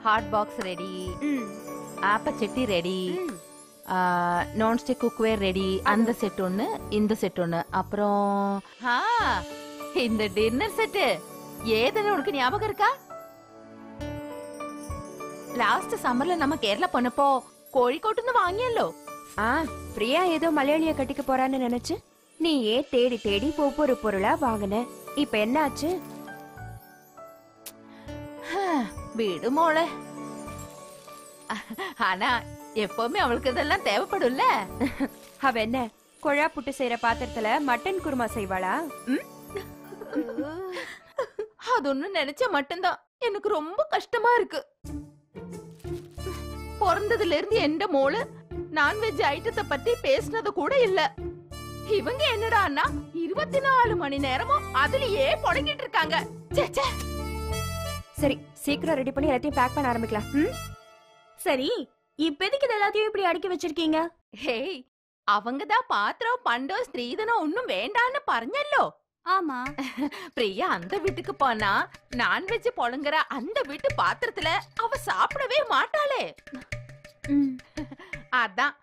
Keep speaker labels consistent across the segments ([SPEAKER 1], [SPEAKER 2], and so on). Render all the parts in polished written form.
[SPEAKER 1] Hot box ready, ஆப்பச்சட்டி ready, nonstick cookware ready. அந்த set ஒண்ணு, இந்த செட் ஒண்ணு. அப்புறம் இந்த டின்னர் செட்டு ஏதுன்னு உனக்கு ஞாபகம் இருக்கா? லாஸ்ட் சம்மர்ல நம்ம கேரளா போனப்போ கோழிக்கோட்டுன்னு வாங்கியല്ലോ.
[SPEAKER 2] பிரியா ஏதோ மலையாளிய கட்டிக்க போறான்னு நினைச்சு நீ ஏன் தேடி தேடி ஒவ்வொரு பொருளா வாங்கின. இப்ப என்ன ஆச்சு?
[SPEAKER 1] வீடு மோளே. ஆனா எப்பவுமே அவளுக்கு இதெல்லாம் தேவைப்படும்ல.
[SPEAKER 2] அவ என்ன கொழா புட்டு செய்யற பாத்திரத்துல மட்டன் குருமா செய்வாளா?
[SPEAKER 1] அது ஒண்ணு நினைச்சா மட்டும்தான் எனக்கு ரொம்ப கஷ்டமா இருக்கு. பிறந்ததுல இருந்து எந்த மோளு நான்வெஜ் ஐட்டத்தை பத்தி பேசினது கூட இல்ல. இவங்க என்னடான்னா 24 மணி நேரமும் அதுலயே புடங்கிட்டு இருக்காங்க.
[SPEAKER 2] சரி, சீக்கிரம் ரெடி பண்ணி எல்லாத்தையும் பேக் பண்ண ஆரம்பிக்கலாம்.
[SPEAKER 3] சரி, இப்போதைக்கு எல்லாத்தையும் இப்படி அடுக்கி வச்சிருக்கீங்க?
[SPEAKER 1] ஹேய், அவங்கதான் பாத்திரம் பண்டம் ஸ்திரீதனம் ஒண்ணும் வேண்டான்னு പറഞ്ഞല്ലോ.
[SPEAKER 3] ஆமா,
[SPEAKER 1] பிரியா அந்த வீட்டுக்கு போனா நான்வெஜ் பொழங்குற அந்த வீட்டு பாத்திரத்துல அவ சாப்பிடவே மாட்டாளே. அதான்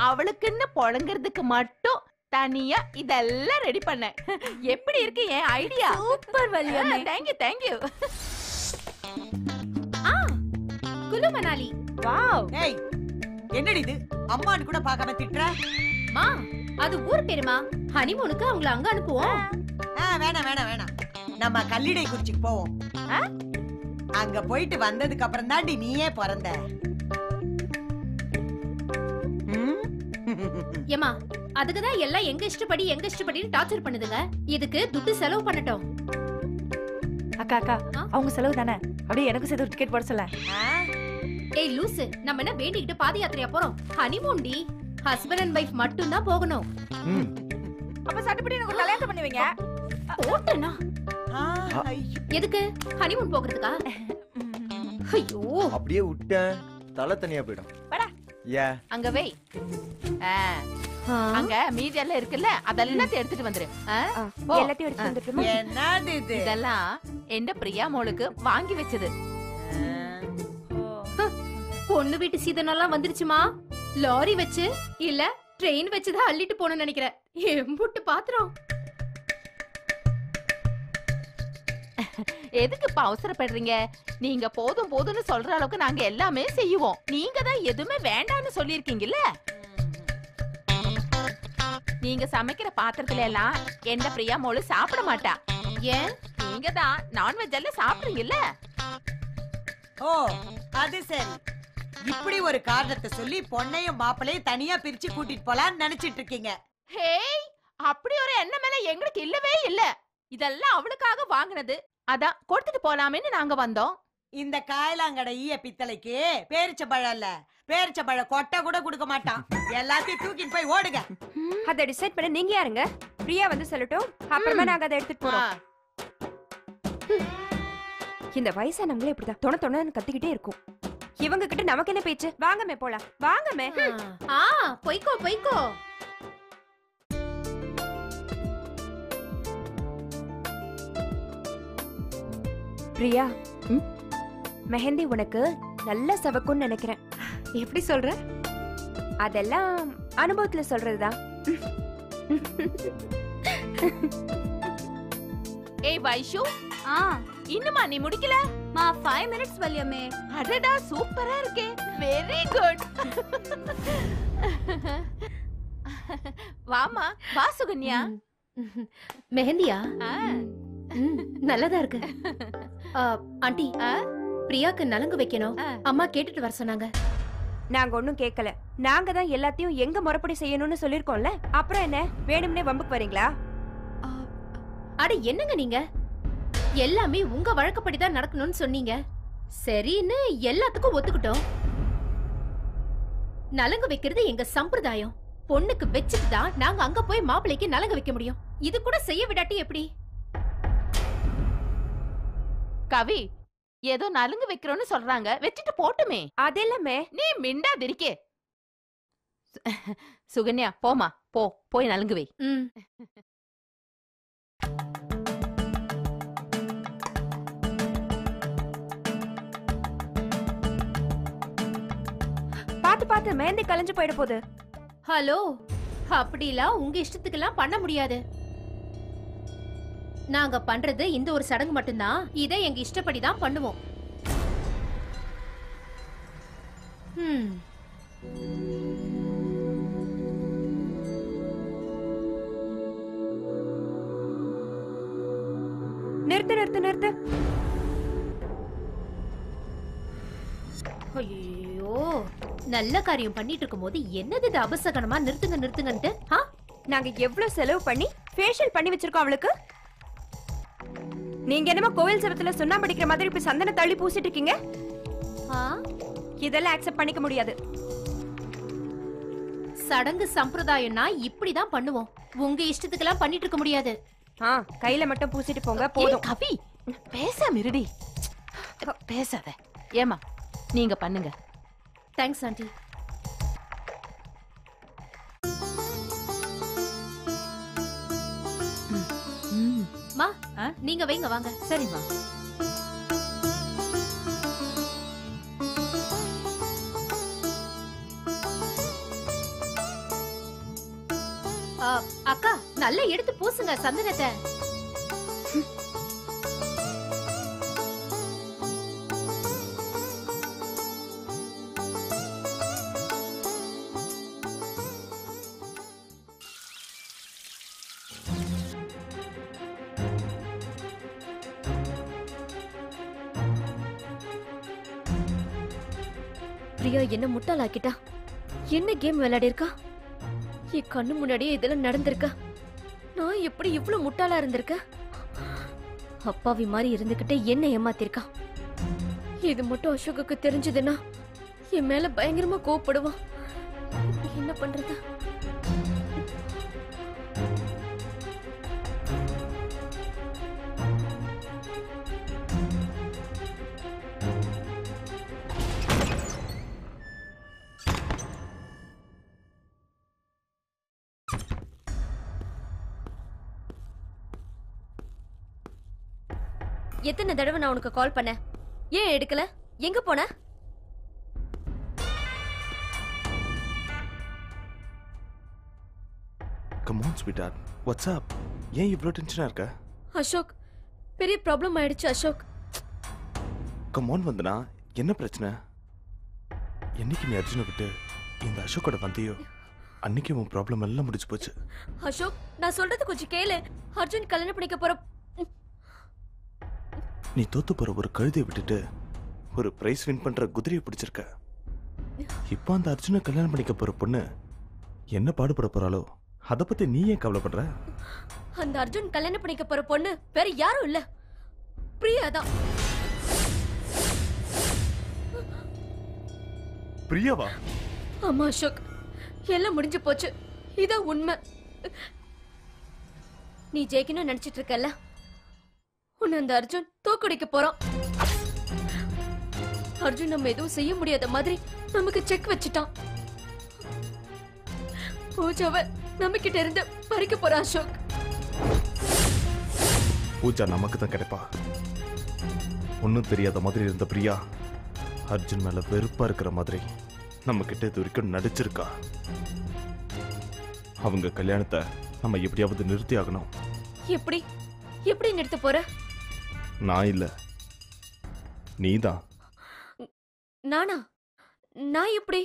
[SPEAKER 1] அவளுக்குன்னு பொழங்குறதுக்கு மட்டும் தனியா இதெல்லாம் ரெடி பண்ண. எப்படி இருக்கு என் ஐடியா?
[SPEAKER 3] சூப்பர் வல்லியம்மே.
[SPEAKER 1] Thank you thank you.
[SPEAKER 3] Kullu Manali.
[SPEAKER 4] Wow. ஏய், என்னடி இது? அம்மான்னு கூட பார்க்காம திட்ற?
[SPEAKER 3] மா, அது ஊர் பேருமா. ஹனிமூனுக்கு அவங்கள அங்க அனுப்புவோம்.
[SPEAKER 4] வேணாம் வேணாம் வேணாம். நம்ம கல்லிடை குறிச்சிக்கு போவோம். அங்க போயிட்டு வந்ததுக்கு அப்புறம் தாண்டி நீயே பிறந்த.
[SPEAKER 3] ஏமா, அதுக்குதான் எல்லாம் எங்க இஷ்டப்படின்னு டார்ச்சர் பண்ணுதுங்க. இதுக்கு துட்டு செலவு பண்ணட்டும்.
[SPEAKER 5] அக்கா அக்கா, அவங்க செலவு தானே, அப்படியே எனக்கு சேர்த்து ஒரு டிக்கெட் போட சொல்ல.
[SPEAKER 3] ஏய் லூசு, நம்ம என்ன வேண்டிக்கிட்டு பாத யாத்திரையா போறோம்? ஹனிமூன் டி, ஹஸ்பண்ட் அண்ட் வைஃப் மட்டும் தான் போகணும்.
[SPEAKER 5] அப்ப சட்டுப்படி எனக்கு கல்யாணம் பண்ணுவீங்க?
[SPEAKER 3] போட்டேனா? எதுக்கு? ஹனிமூன் போகிறதுக்கா? ஐயோ,
[SPEAKER 6] அப்படியே விட்டேன் தலை தனியா போய்டும். ஏ
[SPEAKER 1] அங்க வை. அங்க மீதி எல்லாம் இருக்குல்ல, அதெல்லாம் எடுத்துட்டு வந்துரு.
[SPEAKER 2] எல்லாத்தையும் எடுத்து வந்துட்டுமா?
[SPEAKER 4] என்னது இது?
[SPEAKER 1] இதெல்லாம் எந்த பிரியா மோளுக்கு வாங்கி வச்சது.
[SPEAKER 3] பொண்ணு வீட்டு சீதனெல்லாம் வந்துருச்சுமா. லாரி வச்சு இல்ல ட்ரெயின் வச்சுதான் அள்ளிட்டு போகணும்னு நினைக்கிறேன். எம்புட்டு பாத்திரம்.
[SPEAKER 1] எதுக்கு இப்ப அவசரப்படுறீங்க? நீங்க போதும் போதும்னு சொல்ற அளவுக்கு நாங்க எல்லாமே செய்வோம். நீங்க தான் எதுவுமே வேண்டாம்னு சொல்லிருக்கீங்கல்ல. நீங்க சமைக்கிற பாத்திரத்துல எல்லாம் எந்த பிரியா மோளு சாப்பிட மாட்டா. ஏன்? நீங்க தான் நான்வெஜ் எல்லாம் சாப்பிடுறீங்கல்ல.
[SPEAKER 4] ஓ, அது சரி. இப்படி ஒரு காரணத்தை சொல்லி பொண்ணையும் மாப்பிளையும் தனியா பிரிச்சு கூட்டிட்டு போலான்னு நினைச்சிட்டு இருக்கீங்க.
[SPEAKER 1] ஹேய், அப்படி ஒரு எண்ணம் மேல எங்களுக்கு இல்லவே இல்ல. இதெல்லாம் அவளுக்காக வாங்குனது. அதான் கொடுத்துட்டு போலாமேன்னு நாங்க வந்தோம்.
[SPEAKER 4] இந்த காயலாங்கட ஈய பித்தளைக்கு பேரிச்சம்பழம் இல்ல, பேரிச்சம்பழ கொட்டை கூட கொடுக்க மாட்டான். எல்லாத்தையும் தூக்கிட்டு போய் ஓடுங்க.
[SPEAKER 2] அதை டிசைட் பண்ண நீங்க யாருங்க? பிரியா வந்து சொல்லட்டும், அப்புறமா நாங்க அதை எடுத்துட்டு போறோம். இந்த வயசானவங்களே இப்படிதான் தொண தொணன்னு கத்திக்கிட்டே இருக்கும். இவங்க கிட்ட நமக்கு என்ன பேச்சு? வாங்கமே போலாம், வாங்கமே.
[SPEAKER 3] போய்க்கோ போய்க்கோ.
[SPEAKER 2] பிரியா, மெஹந்தி உனக்கு நல்ல சவக்கும்னு நினைக்கிறேன்.
[SPEAKER 5] எப்படி சொல்ற?
[SPEAKER 2] அதெல்லாம் அனுபவத்துல சொல்றதுதான்.
[SPEAKER 1] ஏய் வைஷு, இன்னுமா நீ முடிக்கல?
[SPEAKER 3] மா 5 minutes வல்லியம்மே.
[SPEAKER 1] அடடா, சூப்பரா இருக்கே. Very good. வாமா, வா சுகன்யா.
[SPEAKER 3] மெஹந்தியா? நல்லதா இருக்கு. ஆண்டி, பிரியாக்கு நலங்கு வைக்கணும். அம்மா கேட்டுட்டு வர சொன்னாங்க.
[SPEAKER 2] நாங்க ஒண்ணும் கேட்கல. நாங்க தான் எல்லாத்தையும் எங்க முறைப்படி செய்யணும்னு சொல்லிருக்கோம்ல. அப்புறம் என்ன, வேணும்னே வம்புக்கு வரீங்களா?
[SPEAKER 3] அட என்னங்க நீங்க, எல்லாமே உங்க வழக்கப்படிதான் நடக்கணும்னு சொன்னீங்க. சரின்னு எல்லாத்துக்கும் ஒத்துக்கிட்டோம். நலங்கு வைக்கிறது எங்க சம்பிரதாயம். பொண்ணுக்கு வச்சுட்டு தான் நாங்க அங்க போய் மாப்பிள்ளைக்கு நலங்கு வைக்க முடியும். இது கூட செய்ய விடாட்டி எப்படி?
[SPEAKER 1] கவி, ஏதோ நலுங்கு வைக்கிறோம்னு சொல்றாங்க, வச்சுட்டு போட்டுமே.
[SPEAKER 2] அதெல்லாமே
[SPEAKER 1] நீ மிண்டாதிருக்கே. சுகன்யா, போமா, போய் நலுங்கு வை.
[SPEAKER 2] பாத்து பாத்து மேந்தி கலைஞ்சு போயிட போகுது.
[SPEAKER 3] ஹலோ, அப்படிலாம் உங்க இஷ்டத்துக்கெல்லாம் பண்ண முடியாது. நாங்க பண்றது இந்த ஒரு சடங்கு மட்டும்தான். இதை எங்க இஷ்டப்படி தான் பண்ணுவோம்.
[SPEAKER 2] நிறுத்து நிறுத்து நிறுத்து.
[SPEAKER 3] ஐயோ, நல்ல காரியம் பண்ணிட்டு இருக்கும்போது என்னது இது அபசகனமா நிறுத்துங்க நிறுத்துங்கன்ட்டு?
[SPEAKER 2] நாங்க எவ்வளவு செலவு பண்ணி ஃபேஷியல் பண்ணி வச்சிருக்கோம் அவளுக்கு. நீங்க என்னமா கோவில் செவத்துல சுண்ணாம்பு அடிக்கிற மாதிரி இப்படி சந்தன தள்ளி பூசிட்டு இருக்கீங்க? இதெல்லாம் அக்செப்ட் பண்ணிக்க முடியாது.
[SPEAKER 3] சடங்கு சம்பிரதாயம்னா இப்படிதான் பண்ணுவோம். உங்க இஷ்டத்துக்கெல்லாம் பண்ணிட்டு இருக்க முடியாது.
[SPEAKER 2] கையில மட்டும் பூசிட்டு போங்க போதும்.
[SPEAKER 1] கவி பேசாம இருடி. பேசாத. ஏமா நீங்க பண்ணுங்க.
[SPEAKER 3] Thanks aunty. மா, நீங்க வைங்க வாங்க.
[SPEAKER 1] சரிம்மா.
[SPEAKER 3] அக்கா, நல்லா எடுத்து பூசுங்க சந்தனத்தை.
[SPEAKER 7] பிரியா என்ன முட்டாளாக்கிட்டா. என்ன கேம் விளையாடி இருக்கா? என் கண்ணு முன்னாடியே இதெல்லாம் நடந்திருக்கா? நான் எப்படி இவ்வளவு முட்டாளா இருந்திருக்கேன்? அப்பாவி மாதிரி இருந்துகிட்டே என்ன ஏமாத்திருக்கா. இது மட்டும் அசோக்குக்கு தெரிஞ்சதுன்னா என் மேல பயங்கரமா கோவப்படுவான். என்ன பண்றது? எத்தனை தடவை நான் உனக்கு கால் பண்ண, ஏன் எடுக்கல? எங்க போன?
[SPEAKER 8] Come on, sweetheart. What's up? ஏன் இவ்ளோ டென்ஷனா இருக்க?
[SPEAKER 7] அசோக், பெரிய ப்ராப்ளம் ஆயிடுச்சு அசோக்.
[SPEAKER 8] Come on வந்தனா, என்ன பிரச்சனை? என்னைக்கு நீ அர்ஜுனை விட்டு இந்த அசோக்கோட வந்தியோ அன்னைக்கு உன் ப்ராப்ளம் எல்லாம் முடிச்சு போச்சு.
[SPEAKER 7] அசோக், நான் சொல்றது கொஞ்சம் கேளு. அர்ஜுன் கல்யாணம் பண்ணிக்க போற.
[SPEAKER 8] நீ தோத்து போற ஒரு கழுதையை விட்டுட்டு ஒரு பிரைஸ் வின் பண்ற குதிரையை பிடிச்சிருக்க. இப்போ அந்த அர்ஜுனை கல்யாணம் பண்ணிக்க போற பொண்ணு என்ன பாடுபட போறாளோ அத பத்தி நீ ஏன் கவலைப்படுற?
[SPEAKER 7] அந்த அர்ஜுன் கல்யாணம் பண்ணிக்க போற பொண்ணு வேற யாரும் இல்ல, பிரியா தான்.
[SPEAKER 8] பிரியாவா?
[SPEAKER 7] ஆமா அசோக், எல்லாம் முடிஞ்சு போச்சு. இதான் உண்மை. நீ ஜெயிக்கணும்னு நினைச்சிட்டு இருக்கல, உன்னை அந்த அர்ஜுன் தோக்கடிக்க போறான். அர்ஜுன் நம்ம எதுவும் செய்ய முடியாத மாதிரி நமக்கு செக் வச்சுட்டான். பூஜாவை நம்ம கிட்ட இருந்து பறிக்க போறான் அசோக்.
[SPEAKER 8] பூஜா நமக்கு தான் கிடைப்பா. ஒன்னும் தெரியாத மாதிரி இருந்த பிரியா அர்ஜுன் மேல வெறுப்பா இருக்கிற மாதிரி நம்ம கிட்ட இது வரைக்கும் நடிச்சிருக்கா. அவங்க கல்யாணத்தை நம்ம எப்படியாவது நிறுத்தி ஆகணும்.
[SPEAKER 7] எப்படி எப்படி நிறுத்த போற?
[SPEAKER 8] நான் இல்ல, நீதான்.
[SPEAKER 7] நானா? நான் எப்படி?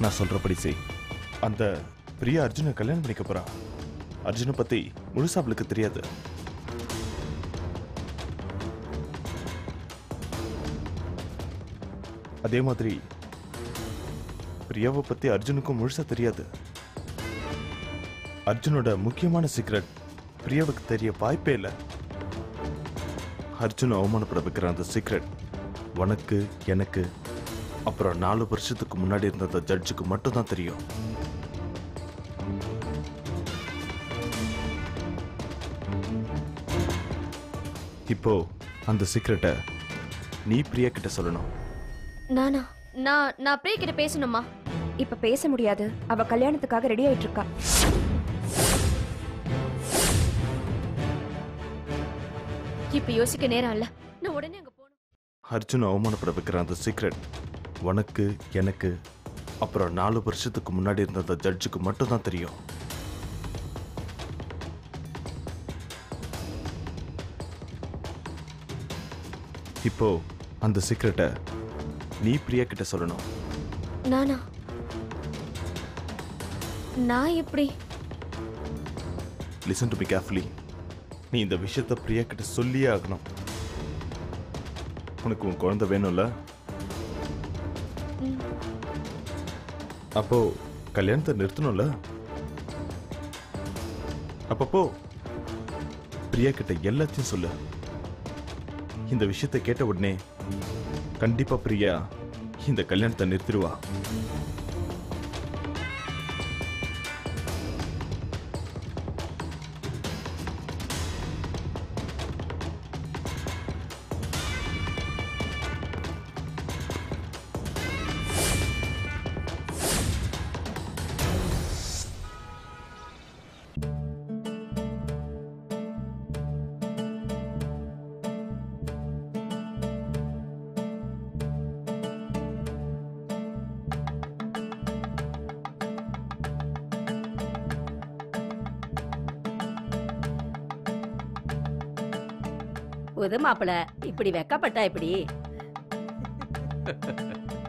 [SPEAKER 8] நான் சொல்றபடி செய். அந்த பிரியா அர்ஜுனை கல்யாணம் பண்ணிக்க போறா. அர்ஜுனை பத்தி முழுசா அவளுக்கு தெரியாது. அதே மாதிரி பிரியாவை பத்தி அர்ஜுனுக்கும் முழுசா தெரியாது. அர்ஜுனோட முக்கியமான சீக்ரெட் பிரியாவுக்கு தெரிய வாய்ப்பே இல்லை. அர்ஜுன் அவமானப்பட வைக்கிற அந்த சீக்ரெட் உனக்கு, எனக்கு, அப்புறம் 4 வருஷத்துக்கு முன்னாடி இருந்த அந்த ஜட்ஜுக்கு மட்டும் தான் தெரியும். இப்போ அந்த சீக்ரெட்டை நீ பிரியா கிட்ட சொல்லணும்.
[SPEAKER 7] நானா? நான் பிரியா கிட்ட பேசணுமா?
[SPEAKER 2] இப்ப பேச முடியாது, அவ கல்யாணத்துக்காக ரெடி ஆயிட்டு இருக்கா.
[SPEAKER 7] இப்ப யோசிக்க நேரம் இல்ல. நான் உடனே அங்க போகணும்.
[SPEAKER 8] அர்ஜுன் அவமானப்பட வைக்கிற அந்த சீக்ரெட் உனக்கு, எனக்கு, அப்புறம் 4 வருஷத்துக்கு முன்னாடி இருந்த அந்த ஜட்ஜுக்கு மட்டும் தான் தெரியும். இப்போ அந்த சீக்ரெட்டை நீ பிரியா கிட்ட சொல்லணும்.
[SPEAKER 7] நானா? நான் எப்படி?
[SPEAKER 8] Listen to me carefully. நீ இந்த விஷயத்தை பிரியா கிட்ட சொல்லியே ஆகணும். உனக்கு உன் குழந்தை வேணும்ல? அப்போ கல்யாணத்தை நிறுத்தணும்ல? அப்பப்போ பிரியா கிட்ட எல்லாத்தையும் சொல்லு. இந்த விஷயத்தை கேட்ட உடனே கண்டிப்பா பிரியா இந்த கல்யாணத்தை நிறுத்திடுவா.
[SPEAKER 9] புது மாப்பிள இப்படி வெக்கப்பட்டா இப்படி?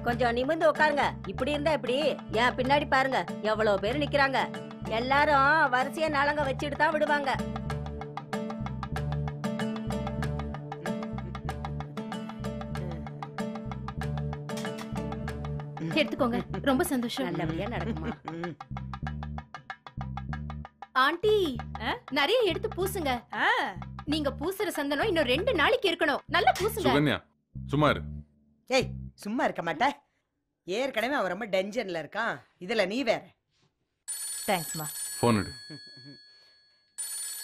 [SPEAKER 9] கொஞ்சம் நிமிர்ந்து உட்காருங்க. இப்படி இருந்தா இப்படி? ஏன் பின்னாடி பாருங்க, எவ்வளவு பேர் நிக்கிறாங்க. எல்லாரும் வரிசையா நலங்க வச்சுட்டு தான் விடுவாங்க.
[SPEAKER 3] எடுத்துக்கோங்க. ரொம்ப சந்தோஷம்.
[SPEAKER 9] நல்லபடியா நடக்குமா?
[SPEAKER 3] ஆண்டி நிறைய எடுத்து பூசுங்க. நீங்க பூசுற சந்தனம் இன்னும் 2 நாளைக்கு இருக்கணும். நல்லா பூசுங்க.
[SPEAKER 10] சுகன்யா சும்மா இரு.
[SPEAKER 4] ஏய் சும்மா இருக்க மாட்ட. ஏற்கனவே அவன் ரொம்ப டென்ஷன்ல இருக்கான். இதுல நீ வேற.
[SPEAKER 5] தேங்க்ஸ்மா.
[SPEAKER 10] போன் எடு.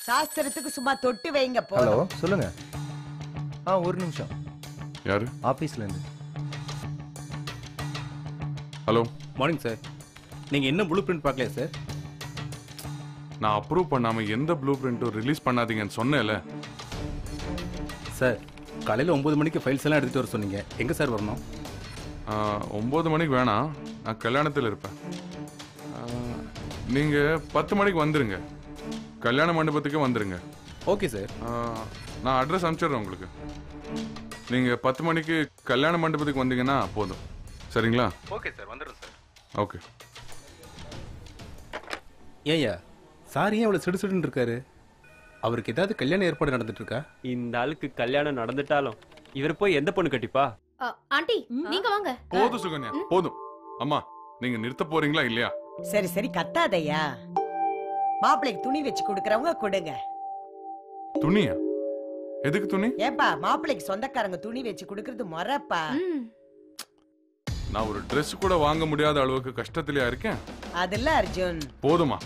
[SPEAKER 4] சாஸ்திரத்துக்கு சும்மா தொட்டு வைங்க போ.
[SPEAKER 6] ஹலோ சொல்லுங்க. ஒரு நிமிஷம்.
[SPEAKER 10] யாரு?
[SPEAKER 6] ஆபீஸ்ல இருந்து.
[SPEAKER 10] Hello
[SPEAKER 11] morning sir. நீங்க என்ன ப்ளூ பிரிண்ட் பார்க்கலையா சார்?
[SPEAKER 10] நான் அப்ரூவ் பண்ணாம எந்த ப்ளூ பிரிண்ட்டும் ரிலீஸ் பண்ணாதீங்கன்னு சொன்னேன்ல
[SPEAKER 11] சார். காலையில் 9 மணிக்கு ஃபைல்ஸ் எல்லாம் எடுத்துகிட்டு வர சொன்னீங்க. எங்கே சார் வரணும்?
[SPEAKER 10] 9 மணிக்கு வேணாம், நான் கல்யாணத்தில் இருப்பேன். நீங்கள் 10 மணிக்கு வந்துடுங்க. கல்யாண மண்டபத்துக்கே வந்துடுங்க.
[SPEAKER 11] Okay sir.
[SPEAKER 10] நான் அட்ரஸ் அனுப்பிச்சிடுறேன் உங்களுக்கு. நீங்கள் 10 மணிக்கு கல்யாண மண்டபத்துக்கு வந்தீங்கன்னா போதும். சரிங்களா?
[SPEAKER 11] ஓகே சார், வந்துடுறேன் சார்.
[SPEAKER 10] ஓகே.
[SPEAKER 11] ஏய்யா சார் ஏன் அவ்வளோ சிடுசிடுன்னு இருக்காரு? அவருக்கு ஏதாவது கல்யாண ஏற்பாடு நடந்துட்டு இருக்கா?
[SPEAKER 12] இந்த ஆளுக்கு கல்யாணம் நடந்துட்டாலும் இவர் போய் எந்த பொண்ணு கட்டிப்பா?
[SPEAKER 3] ஆண்டி நீங்க வாங்க.
[SPEAKER 10] போதும் சுகன்யா போதும். அம்மா நீங்க நிறுத்த போறீங்களா இல்லையா?
[SPEAKER 4] சரி சரி கத்தாதையா. மாப்பிள்ளைக்கு துணி வச்சு கொடுக்கறவங்க கொடுங்க.
[SPEAKER 10] துணியா? எதுக்கு துணி?
[SPEAKER 4] ஏப்பா மாப்பிள்ளைக்கு சொந்தக்காரங்க துணி வச்சு கொடுக்கறது முறைப்பா.
[SPEAKER 10] நான் ஒரு Dress கூட வாங்க முடியாத அளவுக்கு கஷ்டத்திலயா இருக்கேன்.
[SPEAKER 4] அதெல்ல அர்ஜுன்.
[SPEAKER 10] போதுமா?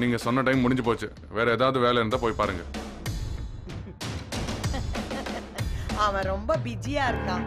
[SPEAKER 10] நீங்க சொன்ன டைம் முடிஞ்சு போச்சு. வேற ஏதாவது வேலை இருந்தா போய் பாருங்க.
[SPEAKER 4] அவன் ரொம்ப பிஸியா இருக்கான்.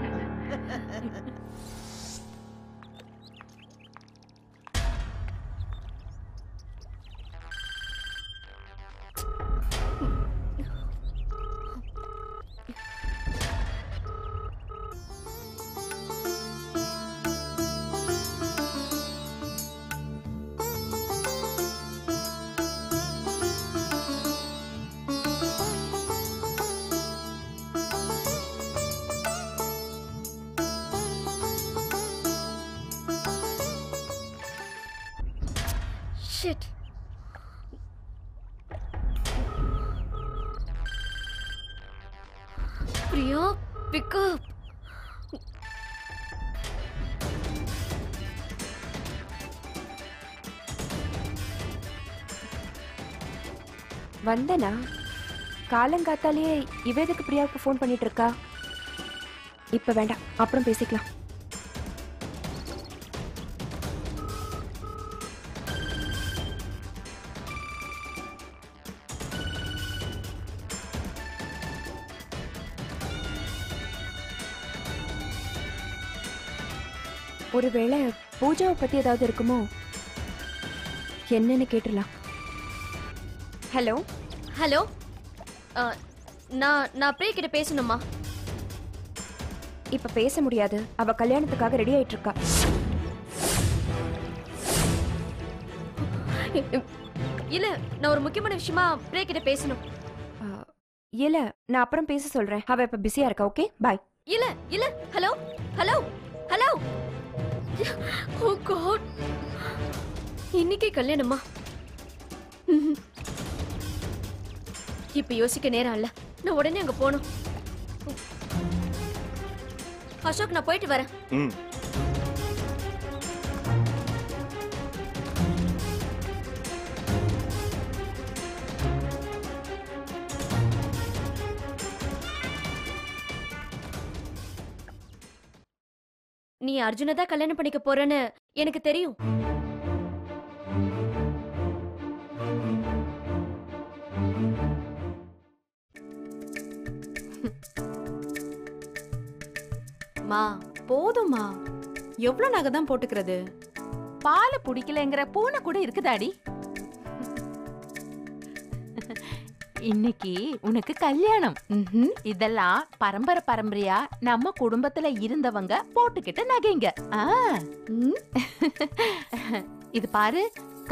[SPEAKER 7] Shit. Priya, pick up.
[SPEAKER 2] வந்தனா காலங்காத்தாலேயே இவ எதுக்கு பிரியாவுக்கு ஃபோன் பண்ணிட்டு இருக்கா? இப்ப வேண்டாம், அப்புறம் பேசிக்கலாம். ஒருவேளை பூஜாவை பத்தி ஏதாவது இருக்குமோ? என்னன்னு கேட்டுடலாம். ஹலோ
[SPEAKER 7] ஹலோ நான் பிரியா கிட்ட பேசணுமா?
[SPEAKER 2] இப்ப பேச முடியாது. அவ கல்யாணத்துக்காக ரெடி ஆயிட்டு இருக்கா.
[SPEAKER 7] இல்ல, நான் ஒரு முக்கியமான விஷயமா பிரியா கிட்ட பேசணும்.
[SPEAKER 2] இல்ல, நான் அப்புறம் பேச சொல்றேன். அவ இப்ப பிஸியா இருக்கா. ஓகே, பாய்.
[SPEAKER 7] இல்ல இல்ல, ஹலோ ஹலோ ஹலோ. ஓ காட், இன்னைக்கு கல்யாணமா? இப்ப யோசிக்க நேரம் இல்ல, நான் உடனே அங்க போகணும். அசோக், நான் போயிட்டு வரேன். நீ அர்ஜுனை தான் கல்யாணம் பண்ணிக்க போறேன்னு எனக்கு தெரியும்.
[SPEAKER 1] மா போதுமா, எவ்வளவு நகை தான் போட்டுக்கிறது? பாலை பிடிக்கலங்கிற பூனை கூட இருக்குதாடி. இன்னைக்கு உனக்கு கல்யாணம். இதெல்லாம் பரம்பரை பரம்பரையா நம்ம குடும்பத்துல இருந்தவங்க போட்டுக்கிட்ட நகைங்க. இது பாரு,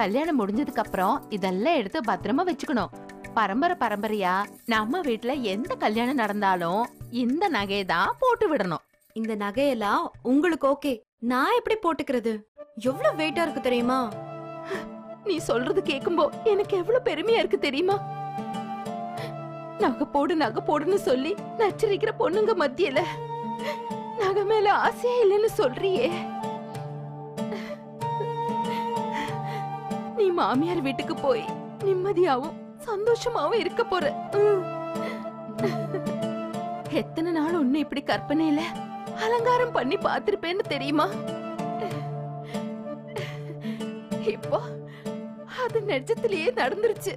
[SPEAKER 1] கல்யாணம் முடிஞ்சதுக்கு அப்புறம் இதெல்லாம் எடுத்து பத்திரமா வச்சுக்கணும். பரம்பரை பரம்பரையா நம்ம வீட்டுல எந்த கல்யாணம் நடந்தாலும் இந்த நகையை தான் போட்டு விடணும்.
[SPEAKER 13] இந்த நகையெல்லாம் உங்களுக்கு ஓகே, நான் எப்படி போட்டுக்கிறது? எவ்வளவு வெயிட்டா இருக்கு தெரியுமா?
[SPEAKER 1] நீ சொல்றது கேக்கும்போ எனக்கு எவ்வளவு பெருமையா இருக்கு தெரியுமா? நகை போடுன்னு சொல்லி நச்சரிக்கிற பொண்ணுங்க மத்தியில நகை மேல ஆசையே இல்லைன்னு சொல்றியே. நீ மாமியார் வீட்டுக்கு போய் நிம்மதியாவும் சந்தோஷமாவும் இருக்க போற. எத்தனை நாள் உன்னை இப்படி கற்பனையில அலங்காரம் பண்ணி பார்த்திருப்பேன்னு தெரியுமா? இப்போ அது நிஜத்திலேயே நடந்துருச்சு.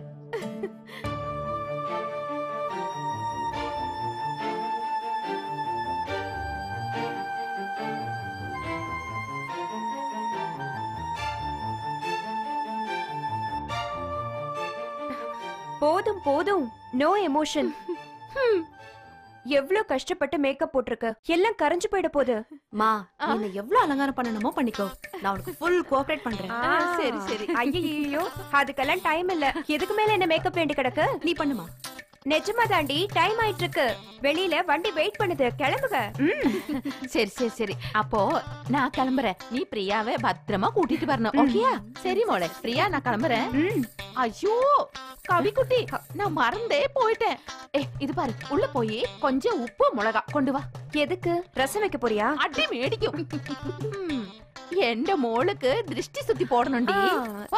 [SPEAKER 2] போதும் போதும், நோ எமோஷன். எவ்வளவு கஷ்டப்பட்டு மேக்கப் போட்டிருக்க, எல்லாம் கரைஞ்சு போயிட போகுது.
[SPEAKER 13] மா, நீ எவ்வளவு அலங்காரம் பண்ணணுமோ பண்ணிக்கோ, நான் உனக்கு ஃபுல் கோஆபரேட் பண்றேன்.
[SPEAKER 2] சரி சரி. ஐயோ, அதுக்கெல்லாம் டைம் இல்ல. எதுக்கு மேல என்ன மேக்கப் வேண்டி கிடக்கு?
[SPEAKER 13] நீ பண்ணுமா.
[SPEAKER 2] நிஜமா தாண்டி, டைம் ஆயிட்டு இருக்கு. வெளியில வண்டி வெயிட் பண்ணுது, கிளம்புங்க.
[SPEAKER 1] சரி சரி சரி, அப்போ நான் கிளம்புறேன். நீ பிரியாவை பத்திரமா கூட்டிட்டு வரணும். ஓகேயா? சரி மோளே, பிரியா நான் கிளம்புறேன். ஐயோ கவிக்குட்டி, நான் மறந்தே போயிட்டேன். இது பாரு, உள்ள போய் கொஞ்சம் உப்பு மிளகா கொண்டு வா.
[SPEAKER 2] எதுக்கு? ரசம் வைக்க போறியா?
[SPEAKER 1] அடி மேடிக்கும். எந்த மோளுக்கு திருஷ்டி சுத்தி போடணும்டி.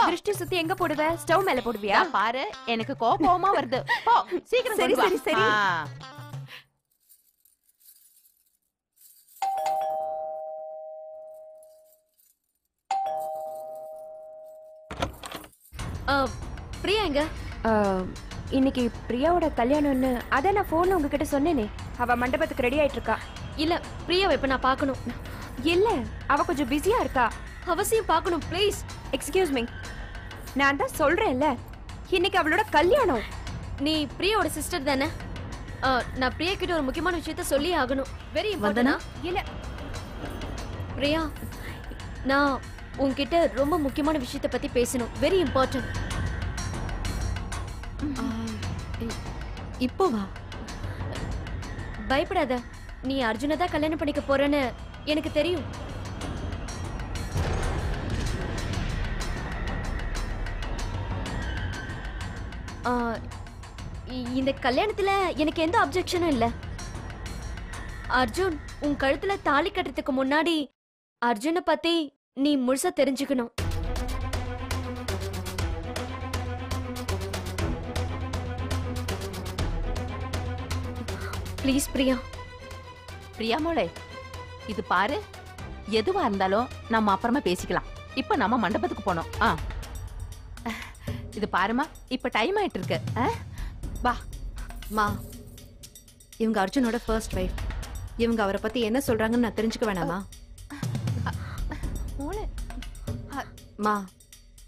[SPEAKER 2] திருஷ்டி சுத்தி எங்க போடுவ? ஸ்டவ் மேல போடுவியா?
[SPEAKER 1] பாரு, எனக்கு கோபமா வருது. போ சீக்கிரம்.
[SPEAKER 2] சரி சரி சரி.
[SPEAKER 7] பிரியா எங்க?
[SPEAKER 2] இன்னைக்கு பிரியாவோட கல்யாணம்னு அத நான் போன்ல உங்ககிட்ட சொன்னேனே. அவ மண்டபத்துக்கு ரெடி ஆயிட்டு இருக்கா.
[SPEAKER 7] இல்ல, பிரியாவை இப்ப நான் பார்க்கணும்.
[SPEAKER 2] இல்ல, அவ கொஞ்சம் பிஸியா இருக்கா.
[SPEAKER 7] அவசியம் பார்க்கணும் ப்ளீஸ்.
[SPEAKER 2] எக்ஸ்கியூஸ் மீ, நான் தான் சொல்றேன்ல, இன்னைக்கு அவளோட கல்யாணம்.
[SPEAKER 7] நீ பிரியாவோட சிஸ்டர் தானே? நான் பிரியா கிட்ட ஒரு முக்கியமான விஷயத்த சொல்லி ஆகணும். Very important.
[SPEAKER 2] இல்ல
[SPEAKER 7] பிரியா, நான் உன்கிட்ட ரொம்ப முக்கியமான விஷயத்த பத்தி பேசணும். Very important.
[SPEAKER 13] இப்போ வா.
[SPEAKER 7] பயப்படாத, நீ அர்ஜுனை தான் கல்யாணம் பண்ணிக்க போறேன்னு எனக்கு தெரியும். இந்த கல்யாணத்துல எனக்கு எந்த அப்செக்ஷனும் இல்ல. அர்ஜுன் உன் கழுத்துல தாலி கட்டுறதுக்கு முன்னாடி அர்ஜுனை பத்தி நீ முழுசா தெரிஞ்சுக்கணும். ப்ளீஸ் பிரியா.
[SPEAKER 1] பிரியா மோளே, இது பாரு, எதுவா இருந்தாலும் நம்ம அப்புறமா பேசிக்கலாம். இப்ப நம்ம மண்டபத்துக்கு போனோம். இது பாருமா, இப்ப டைம் ஆயிட்டு இருக்கு. வா.
[SPEAKER 13] மா, இவங்க அர்ஜுனோட ஃபர்ஸ்ட் வைஃப். இவங்க அவரை பத்தி என்ன சொல்றாங்கன்னு நான் தெரிஞ்சுக்க வேணாமா? மா,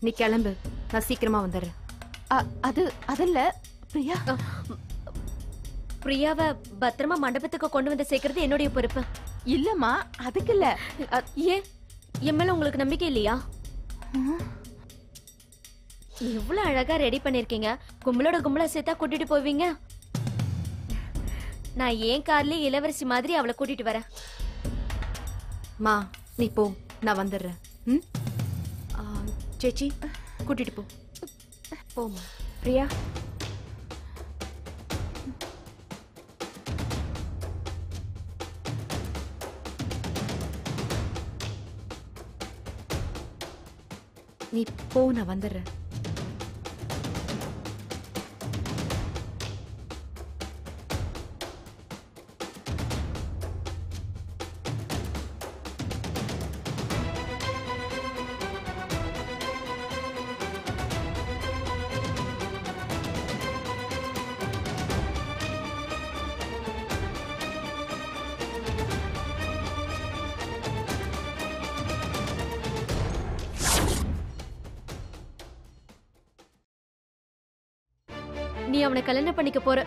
[SPEAKER 13] நீ கிளம்பு, நான் சீக்கிரமா வந்துடுறேன்.
[SPEAKER 1] அது இல்ல பிரியா.
[SPEAKER 7] பிரியாவை பத்திரமா மண்டபத்துக்கு கொண்டு வந்து சேர்க்கறது என்னுடைய பொறுப்பு.
[SPEAKER 1] இல்லம்மா அதுக்கு இல்ல.
[SPEAKER 7] ஏன் என் மேல உங்களுக்கு நம்பிக்கை இல்லையா? எவ்வளவு அழகா ரெடி பண்ணிருக்கீங்க. கும்பலோட கும்பலா சேர்த்தா கூட்டிட்டு போவீங்க. நான் ஏன் கார்லயே இளவரசி மாதிரி அவளை கூட்டிட்டு வரேன்.
[SPEAKER 13] மா நீ போ, நான் வந்துடுறேன். ம்? சேச்சி கூட்டிட்டு போ. போமா.
[SPEAKER 2] பிரியா
[SPEAKER 13] நீ போ, நான் வந்துடுறேன்.
[SPEAKER 7] நீ அவனை கல்யாணம் பண்ணிக்க போற.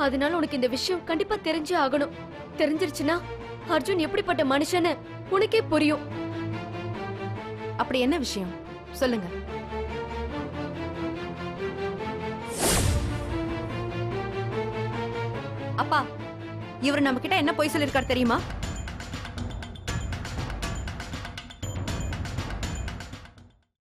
[SPEAKER 7] அதனால உனக்கு இந்த விஷயம் கண்டிப்பா தெரிஞ்சே ஆகணும். தெரிஞ்சிருச்சுன்னா அர்ஜுன் எப்படிப்பட்ட மனுஷன்னு உனக்கே புரியும்.
[SPEAKER 13] அப்படி என்ன விஷயம் சொல்லுங்க. அப்பா, இவர் நம்ம கிட்ட என்ன பொய் சொல்லிருக்காரு தெரியுமா?